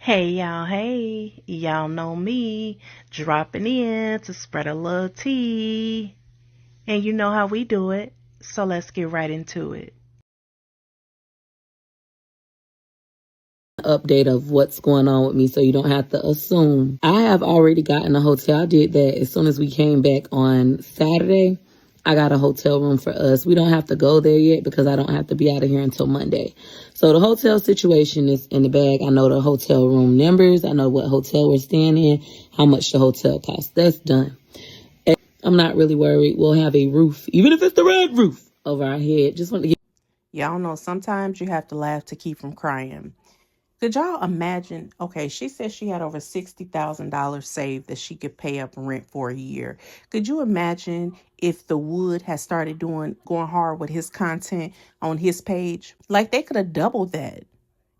Hey, y'all know me, dropping in to spread a little tea. And you know how we do it, so let's get right into it. Update of what's going on with me so you don't have to assume. I have already gotten a hotel. I did that as soon as we came back on Saturday. I got a hotel room for us. We don't have to go there yet because I don't have to be out of here until Monday. So the hotel situation is in the bag. I know the hotel room numbers. I know what hotel we're staying in, how much the hotel costs. That's done. And I'm not really worried. We'll have a roof, even if it's the red roof over our head. Just want to get. Y'all know sometimes you have to laugh to keep from crying. Could y'all imagine? Okay, she said she had over $60,000 saved that she could pay up rent for a year. Could you imagine if the Wood had started going hard with his content on his page? Like they could have doubled that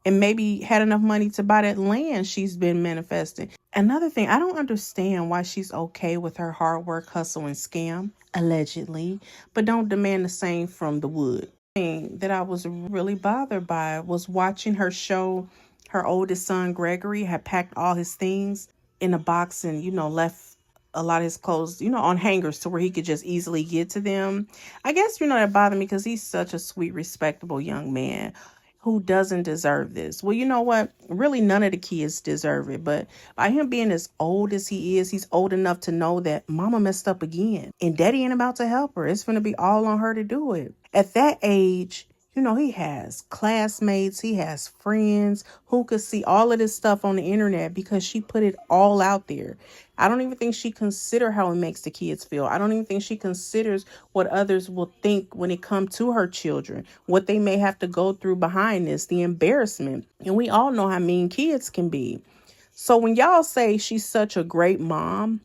and maybe had enough money to buy that land she's been manifesting. Another thing, I don't understand why she's okay with her hard work, hustle, and scam, allegedly, but don't demand the same from the Wood. Thing that I was really bothered by was watching her show her oldest son Gregory had packed all his things in a box and left a lot of his clothes on hangers to where he could just easily get to them. I guess that bothered me because he's such a sweet, respectable young man who doesn't deserve this. Well, you know what? Really, none of the kids deserve it. But by him being as old as he is, he's old enough to know that mama messed up again. And daddy ain't about to help her. It's going to be all on her to do it. At that age, he has classmates, he has friends who could see all of this stuff on the internet because she put it all out there. I don't even think she considers how it makes the kids feel. I don't even think she considers what others will think when it comes to her children, what they may have to go through behind this, the embarrassment. And we all know how mean kids can be. So when y'all say she's such a great mom,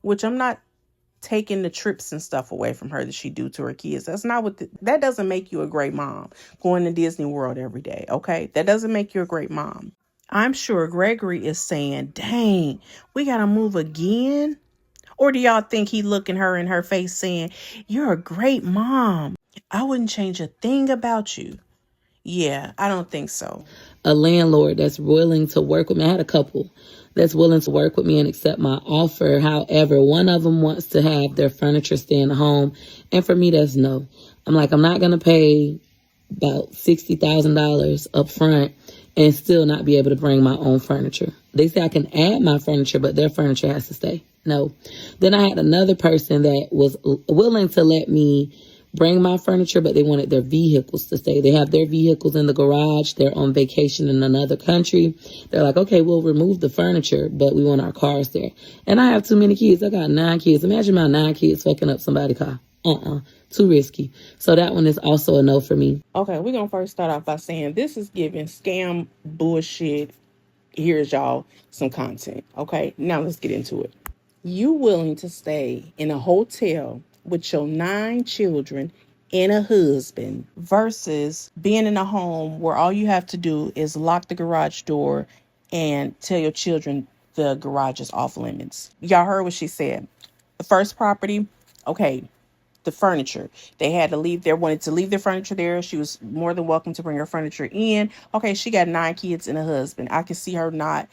which I'm not taking the trips and stuff away from her that she do to her kids. That's not that doesn't make you a great mom, going to Disney World every day. Okay. That doesn't make you a great mom. I'm sure Gregory is saying, dang, we got to move again. Or do y'all think he looking her in her face saying, you're a great mom. I wouldn't change a thing about you. Yeah, I don't think so. A landlord that's willing to work with me. I had a couple that's willing to work with me and accept my offer. However, one of them wants to have their furniture stay in the home. And for me, that's no. I'm not going to pay about $60,000 up front and still not be able to bring my own furniture. They say I can add my furniture, but their furniture has to stay. No. Then I had another person that was willing to let me bring my furniture, but they wanted their vehicles to stay. They have their vehicles in the garage. They're on vacation in another country. They're like, okay, we'll remove the furniture, but we want our cars there. And I have too many kids. I got 9 kids. Imagine my 9 kids fucking up somebody's car. Too risky. So that one is also a no for me. Okay, we're going to first start off by saying this is giving scam bullshit. Here's y'all some content. Okay, now let's get into it. You willing to stay in a hotel with your 9 children and a husband versus being in a home where all you have to do is lock the garage door and tell your children the garage is off limits. Y'all heard what she said. The first property, okay, the furniture. They wanted to leave their furniture there. She was more than welcome to bring her furniture in. Okay, she got 9 kids and a husband. I can see her not,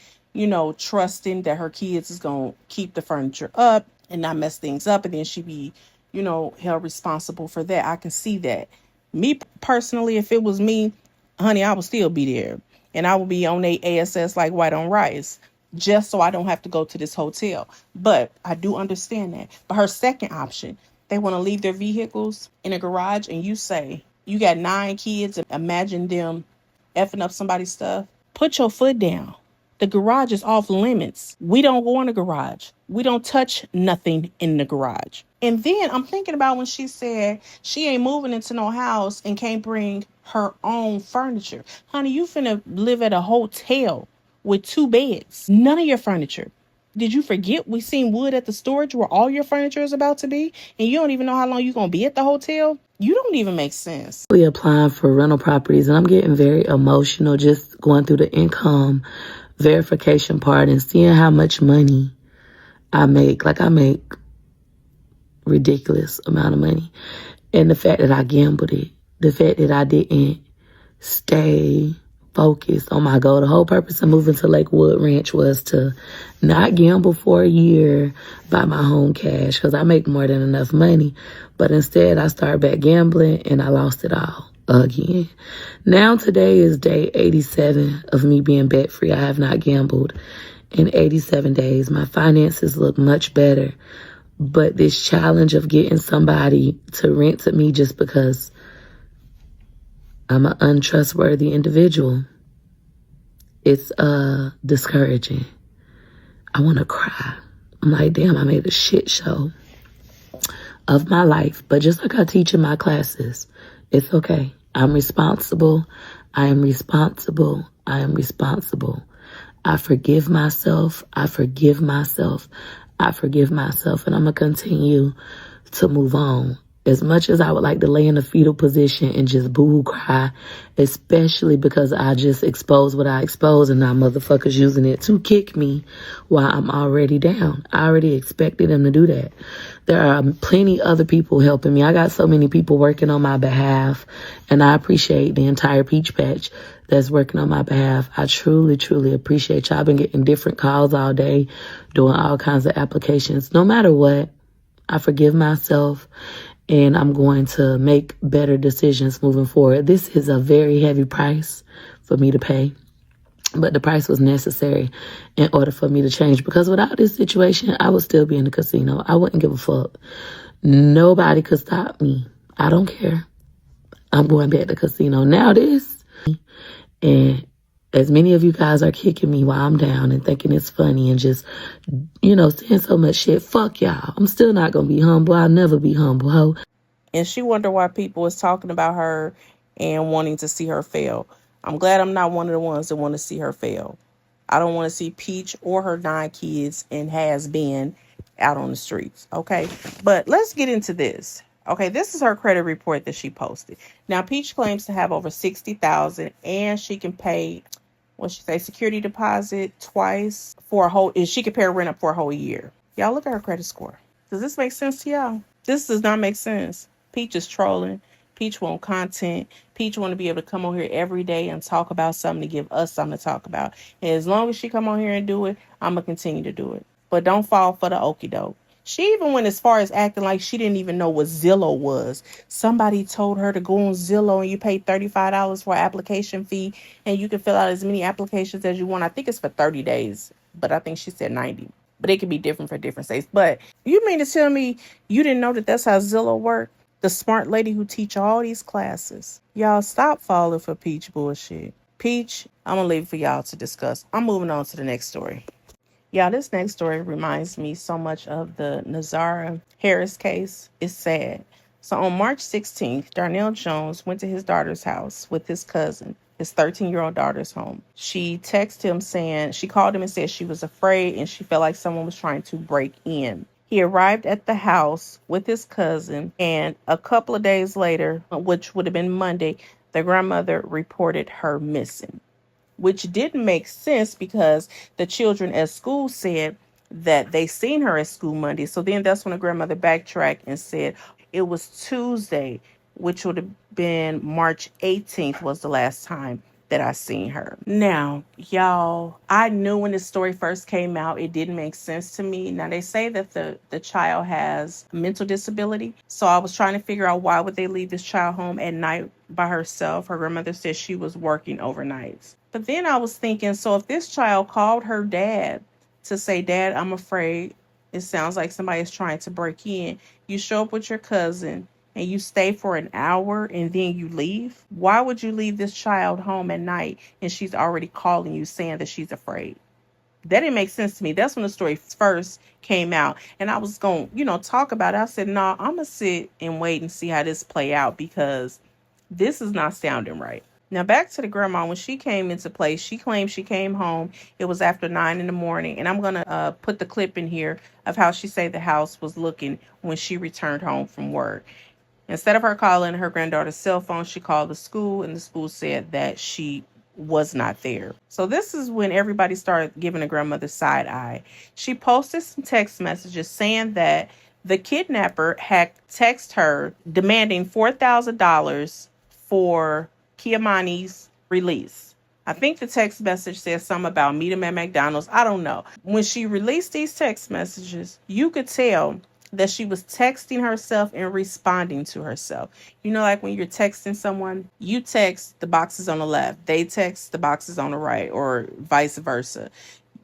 trusting that her kids is going to keep the furniture up and not mess things up. And then she be, held responsible for that. I can see that. Me personally, if it was me, honey, I would still be there. And I would be on a ASS like white on rice, just so I don't have to go to this hotel. But I do understand that. But her second option, they want to leave their vehicles in a garage, and you say you got 9 kids. Imagine them effing up somebody's stuff. Put your foot down. The garage is off limits. We don't go in the garage. We don't touch nothing in the garage. And then I'm thinking about when she said she ain't moving into no house and can't bring her own furniture. Honey, you finna live at a hotel with 2 beds. None of your furniture. Did you forget we seen Wood at the storage where all your furniture is about to be? And you don't even know how long you're going to be at the hotel? You don't even make sense. We applying for rental properties, and I'm getting very emotional just going through the income verification part and seeing how much money I make. Like, I make ridiculous amount of money. And the fact that I gambled it, the fact that I didn't stay focused on my goal. The whole purpose of moving to Lakewood Ranch was to not gamble for a year, buy my home cash, because I make more than enough money. But instead, I started back gambling, and I lost it all again. Now, today is day 87 of me being debt-free. I have not gambled in 87 days. My finances look much better. But this challenge of getting somebody to rent to me just because I'm an untrustworthy individual, it's discouraging. I want to cry. I'm like, damn, I made a shit show of my life. But just like I teach in my classes, it's okay. I'm responsible. I am responsible. I am responsible. I forgive myself. I forgive myself. I forgive myself. And I'm going to continue to move on. As much as I would like to lay in a fetal position and just boo cry, especially because I just exposed what I exposed and now motherfuckers using it to kick me while I'm already down. I already expected them to do that. There are plenty other people helping me. I got so many people working on my behalf, and I appreciate the entire Peach Patch that's working on my behalf. I truly, truly appreciate y'all. I've been getting different calls all day, doing all kinds of applications. No matter what, I forgive myself. And I'm going to make better decisions moving forward. This is a very heavy price for me to pay. But the price was necessary in order for me to change. Because without this situation, I would still be in the casino. I wouldn't give a fuck. Nobody could stop me. I don't care. I'm going back to the casino. Now this. And as many of you guys are kicking me while I'm down and thinking it's funny and just, saying so much shit. Fuck y'all. I'm still not going to be humble. I'll never be humble, ho. And she wondered why people was talking about her and wanting to see her fail. I'm glad I'm not one of the ones that want to see her fail. I don't want to see Peach or her 9 kids and has been out on the streets. Okay. But let's get into this. Okay. This is her credit report that she posted. Now, Peach claims to have over 60,000 and she can pay, security deposit twice for a whole, she can pay rent up for a whole year. Y'all look at her credit score. Does this make sense to y'all? This does not make sense. Peach is trolling. Peach want content. Peach want to be able to come on here every day and talk about something to give us something to talk about. And as long as she come on here and do it, I'm going to continue to do it. But don't fall for the okie doke. She even went as far as acting like she didn't even know what Zillow was. Somebody told her to go on Zillow and you pay $35 for an application fee and you can fill out as many applications as you want. I think it's for 30 days, but I think she said 90. But it could be different for different states. But you mean to tell me you didn't know that that's how Zillow worked? The smart lady who teach all these classes. Y'all stop falling for Peach bullshit. Peach, I'm going to leave it for y'all to discuss. I'm moving on to the next story. Yeah, this next story reminds me so much of the Nazara Harris case. It's sad. So on March 16th, Darnell Jones went to his daughter's house with his cousin, his 13-year-old daughter's home. She texted him saying, she called him and said she was afraid and she felt like someone was trying to break in. He arrived at the house with his cousin, and a couple of days later, which would have been Monday, the grandmother reported her missing, which didn't make sense because the children at school said that they seen her at school Monday. So then that's when the grandmother backtracked and said it was Tuesday, which would have been March 18th was the last time that I seen her. Now, y'all, I knew when this story first came out, it didn't make sense to me. Now, they say that the child has a mental disability. So I was trying to figure out why would they leave this child home at night by herself. Her grandmother said she was working overnights. But then I was thinking, so if this child called her dad to say, Dad, I'm afraid it sounds like somebody is trying to break in. You show up with your cousin and you stay for an hour and then you leave. Why would you leave this child home at night and she's already calling you saying that she's afraid? That didn't make sense to me. That's when the story first came out. And I was going to, talk about it. I said, no, I'm going to sit and wait and see how this play out because this is not sounding right. Now, back to the grandma. When she came into place, she claimed she came home. It was after 9 in the morning. And I'm going to put the clip in here of how she said the house was looking when she returned home from work. Instead of her calling her granddaughter's cell phone, she called the school, and the school said that she was not there. So this is when everybody started giving the grandmother side eye. She posted some text messages saying that the kidnapper had texted her demanding $4,000 for Keimani's release. I think the text message says something about meet him at McDonald's. I don't know. When she released these text messages, you could tell that she was texting herself and responding to herself. You know, like when you're texting someone, you text the boxes on the left, they text the boxes on the right, or vice versa.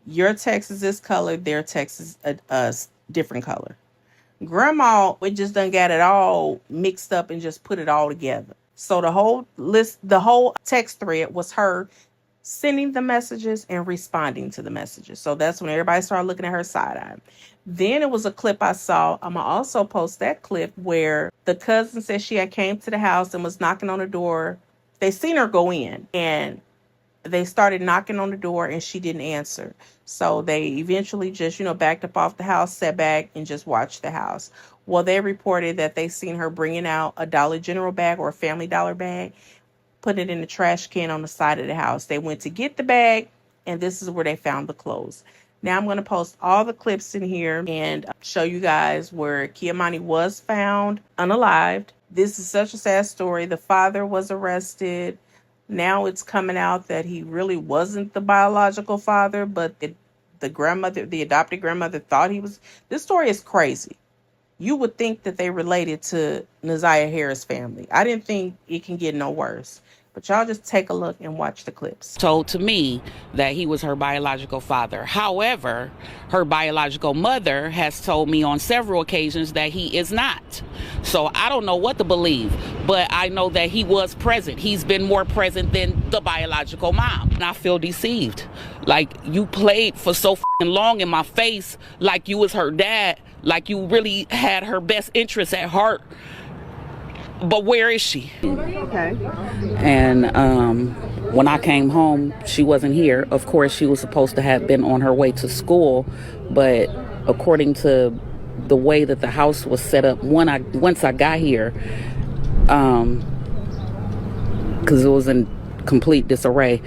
Your text is this color, their text is a different color. Grandma, it just done got it all mixed up and just put it all together. So the whole text thread was her sending the messages and responding to the messages. So that's when everybody started looking at her side eye. Then it was a clip I saw. I'm going to also post that clip where the cousin said she had came to the house and was knocking on the door. They seen her go in and they started knocking on the door and she didn't answer. So they eventually just, backed up off the house, sat back and just watched the house. Well, they reported that they seen her bringing out a Dollar General bag or a Family Dollar bag, put it in the trash can on the side of the house. They went to get the bag, and this is where they found the clothes. Now I'm going to post all the clips in here and show you guys where Keimani was found unalived. This is such a sad story. The father was arrested. Now it's coming out that he really wasn't the biological father, but the grandmother, the adopted grandmother, thought he was. This story is crazy. You would think that they related to Mcintyre Harris' family. I didn't think it can get no worse. But y'all just take a look and watch the clips. Told to me that he was her biological father. However, her biological mother has told me on several occasions that he is not. So I don't know what to believe, but I know that he was present. He's been more present than the biological mom. And I feel deceived. Like, you played for so long in my face like you was her dad, like you really had her best interests at heart. But where is she? Okay. And when I came home, she wasn't here. Of course, she was supposed to have been on her way to school, but according to the way that the house was set up, once I got here, because it was in complete disarray,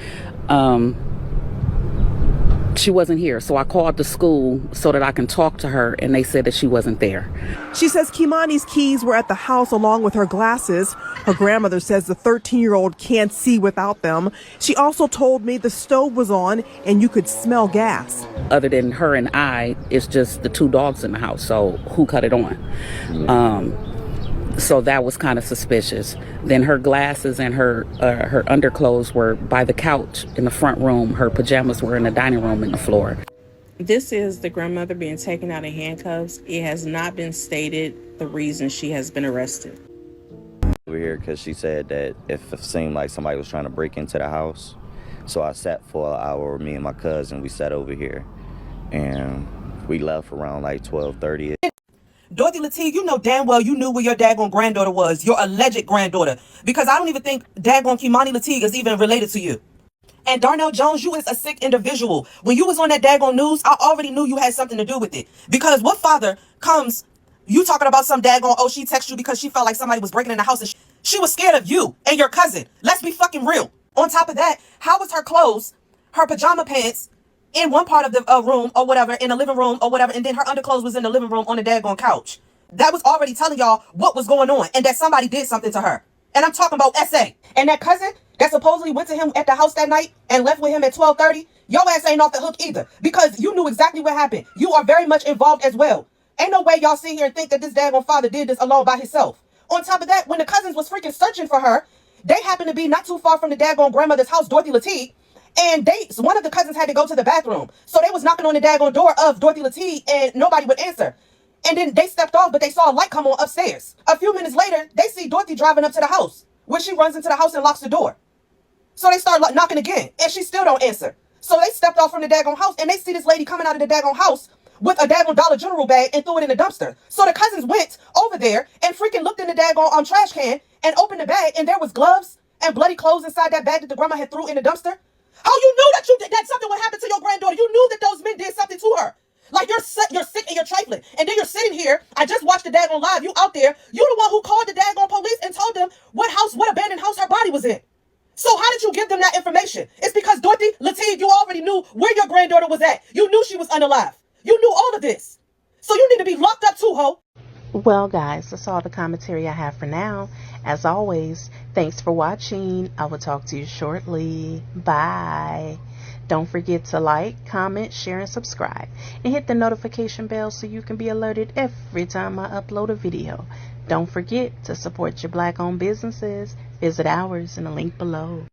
she wasn't here. So I called the school so that I can talk to her, and they said that she wasn't there. She says Keimani's keys were at the house along with her glasses. Her grandmother says the 13-year-old can't see without them. She also told me the stove was on and you could smell gas. Other than her and I, it's just the two dogs in the house. So who cut it on? So that was kind of suspicious. Then her glasses and her underclothes were by the couch in the front room. Her pajamas were in the dining room and the floor. This is the grandmother being taken out in handcuffs. It has not been stated the reason she has been arrested. We're here because she said that if it seemed like somebody was trying to break into the house. So I sat for an hour, me and my cousin, we sat over here. And we left around like 12:30. Dorothy Latigue, you know damn well you knew where your daggone granddaughter was, your alleged granddaughter, because I don't even think daggone Keimani Latigue is even related to you. And Darnell Jones, you is a sick individual. When you was on that daggone news, I already knew you had something to do with it. Because what father comes, you talking about some daggone, oh, she texted you because she felt like somebody was breaking in the house and she was scared of you and your cousin. Let's be fucking real. On top of that, how was her clothes, her pajama pants, in one part of the room or whatever, in the living room or whatever, and then her underclothes was in the living room on the daggone couch? That was already telling y'all what was going on and that somebody did something to her. And I'm talking about S.A. And that cousin that supposedly went to him at the house that night and left with him at 12:30, your ass ain't off the hook either, because you knew exactly what happened. You are very much involved as well. Ain't no way y'all sit here and think that this daggone father did this alone by himself. On top of that, when the cousins was freaking searching for her, they happened to be not too far from the daggone grandmother's house, Dorothy Latigue, and one of the cousins had to go to the bathroom. So they was knocking on the daggone door of Dorothy Latigue and nobody would answer. And then they stepped off, but they saw a light come on upstairs. A few minutes later, they see Dorothy driving up to the house, where she runs into the house and locks the door. So they start knocking again, and she still don't answer. So they stepped off from the daggone house, and they see this lady coming out of the daggone house with a daggone Dollar General bag and threw it in the dumpster. So the cousins went over there and freaking looked in the daggone trash can and opened the bag, and there was gloves and bloody clothes inside that bag that the grandma had threw in the dumpster. How you knew that something would happen to your granddaughter? You knew that those men did something to her. Like, you're sick and you're trifling. And then you're sitting here. I just watched the daggone live. You out there. You the one who called the daggone police and told them what abandoned house her body was in. So how did you give them that information? It's because Dorothy Latigue, you already knew where your granddaughter was at. You knew she was unalive. You knew all of this. So you need to be locked up too, ho. Well, guys, that's all the commentary I have for now. As always, thanks for watching. I will talk to you shortly. Bye. Don't forget to like, comment, share, and subscribe. And hit the notification bell so you can be alerted every time I upload a video. Don't forget to support your Black-owned businesses. Visit ours in the link below.